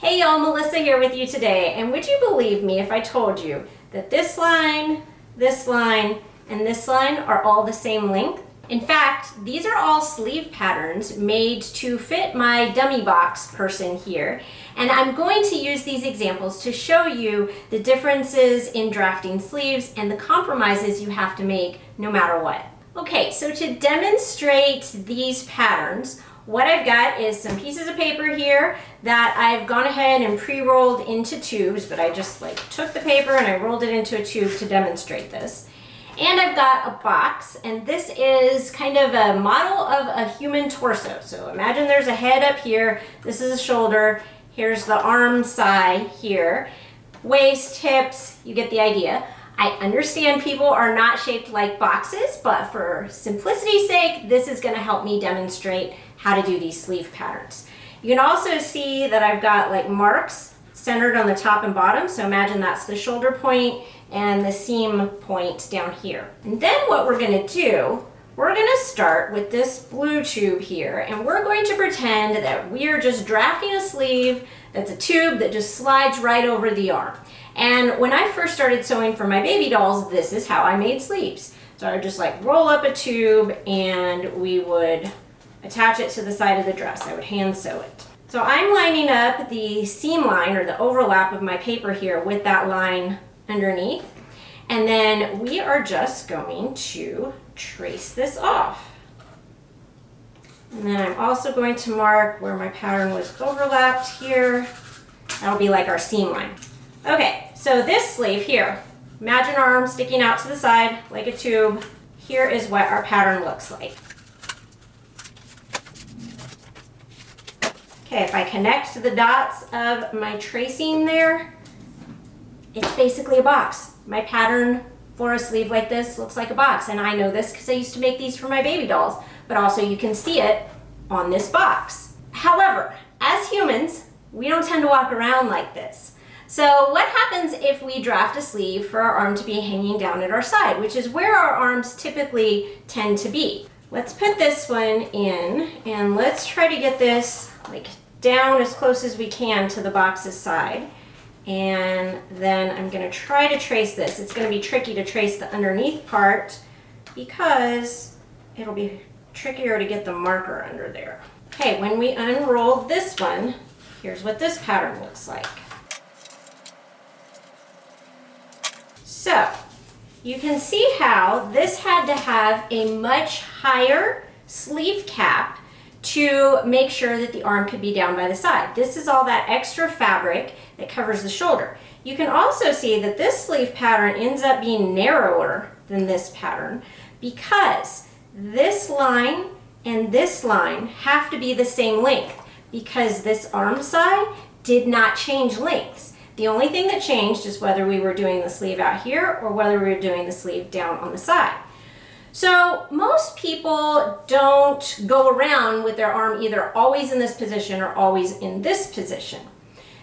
Hey y'all, Melissa here with you today, and would you believe me if I told you that this line, and this line are all the same length? In fact, these are all sleeve patterns made to fit my dummy box person here, and I'm going to use these examples to show you the differences in drafting sleeves and the compromises you have to make no matter what. Okay, so to demonstrate these patterns, what I've got is some pieces of paper here that I've gone ahead and pre-rolled into tubes, but I just took the paper and I rolled it into a tube to demonstrate this. And I've got a box, and this is kind of a model of a human torso. So imagine there's a head up here, this is a shoulder, here's the arm side here, waist, hips, you get the idea. I understand people are not shaped like boxes, but for simplicity's sake, this is going to help me demonstrate how to do these sleeve patterns. You can also see that I've got marks centered on the top and bottom, so imagine that's the shoulder point and the seam point down here. And then what we're going to do, we're going to start with this blue tube here, and we're going to pretend that we are just drafting a sleeve that's a tube that just slides right over the arm. And when I first started sewing for my baby dolls, this is how I made sleeves. So I would just roll up a tube and we would attach it to the side of the dress. I would hand sew it. So I'm lining up the seam line or the overlap of my paper here with that line underneath. And then we are just going to trace this off. And then I'm also going to mark where my pattern was overlapped here. That'll be like our seam line. Okay, so this sleeve here, imagine arms sticking out to the side like a tube. Here is what our pattern looks like. Okay, if I connect the dots of my tracing there, it's basically a box. My pattern for a sleeve like this looks like a box, and I know this because I used to make these for my baby dolls, but also you can see it on this box. However, as humans, we don't tend to walk around like this. So what happens if we draft a sleeve for our arm to be hanging down at our side, which is where our arms typically tend to be? Let's put this one in, and let's try to get this down as close as we can to the box's side. And then I'm going to try to trace this. It's going to be tricky to trace the underneath part because it'll be trickier to get the marker under there. Okay, when we unroll this one, here's what this pattern looks like. So you can see how this had to have a much higher sleeve cap to make sure that the arm could be down by the side. This is all that extra fabric that covers the shoulder. You can also see that this sleeve pattern ends up being narrower than this pattern because this line and this line have to be the same length because this arm side did not change lengths. The only thing that changed is whether we were doing the sleeve out here or whether we were doing the sleeve down on the side. So most people don't go around with their arm either always in this position or always in this position.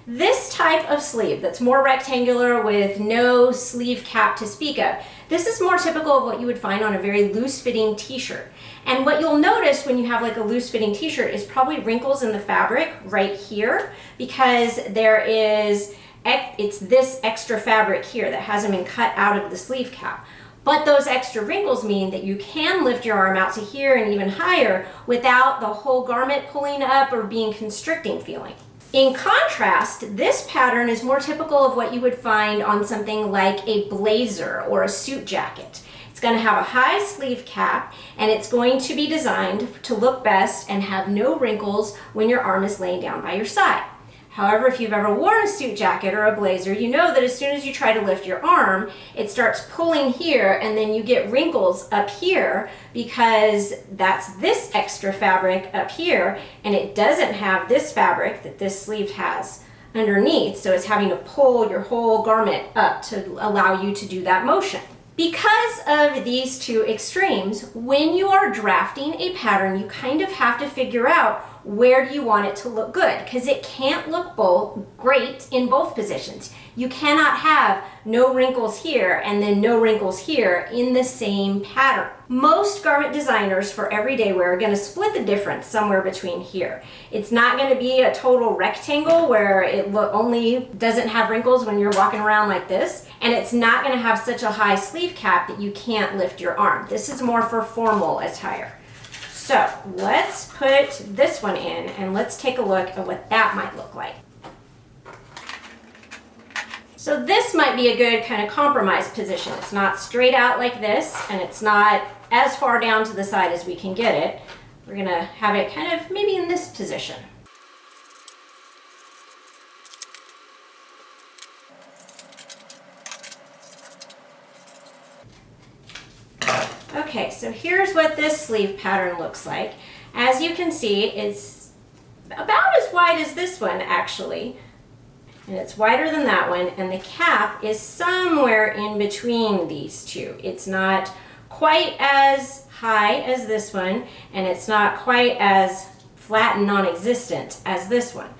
This type of sleeve that's more rectangular with no sleeve cap to speak of, this is more typical of what you would find on a very loose-fitting t-shirt. And what you'll notice when you have a loose-fitting t-shirt is probably wrinkles in the fabric right here because it's this extra fabric here that hasn't been cut out of the sleeve cap. But those extra wrinkles mean that you can lift your arm out to here and even higher without the whole garment pulling up or being constricting feeling. In contrast, this pattern is more typical of what you would find on something like a blazer or a suit jacket. It's going to have a high sleeve cap, and it's going to be designed to look best and have no wrinkles when your arm is laying down by your side. However, if you've ever worn a suit jacket or a blazer, you know that as soon as you try to lift your arm, it starts pulling here and then you get wrinkles up here because that's this extra fabric up here and it doesn't have this fabric that this sleeve has underneath, so it's having to pull your whole garment up to allow you to do that motion. Because of these two extremes, when you are drafting a pattern, you kind of have to figure out where do you want it to look good? Because it can't look great in both positions. You cannot have no wrinkles here and then no wrinkles here in the same pattern. Most garment designers for everyday wear are going to split the difference somewhere between here. It's not going to be a total rectangle where it only doesn't have wrinkles when you're walking around like this, and it's not going to have such a high sleeve cap that you can't lift your arm. This is more for formal attire. So let's put this one in and let's take a look at what that might look like. So this might be a good kind of compromise position. It's not straight out like this, and it's not as far down to the side as we can get it. We're gonna have it kind of maybe in this position. Okay, so here's what this sleeve pattern looks like. As you can see, it's about as wide as this one actually. And it's wider than that one, and the cap is somewhere in between these two. It's not quite as high as this one, and it's not quite as flat and non-existent as this one.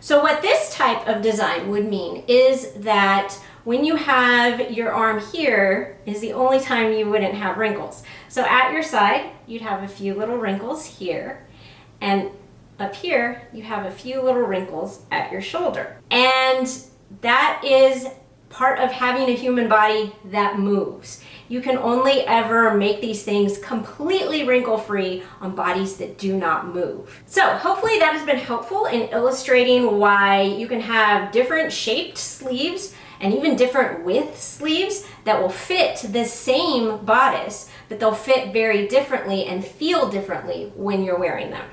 So what this type of design would mean is that when you have your arm here is the only time you wouldn't have wrinkles. So at your side, you'd have a few little wrinkles here, and up here, you have a few little wrinkles at your shoulder. And that is part of having a human body that moves. You can only ever make these things completely wrinkle-free on bodies that do not move. So hopefully that has been helpful in illustrating why you can have different shaped sleeves and even different width sleeves that will fit the same bodice, but they'll fit very differently and feel differently when you're wearing them.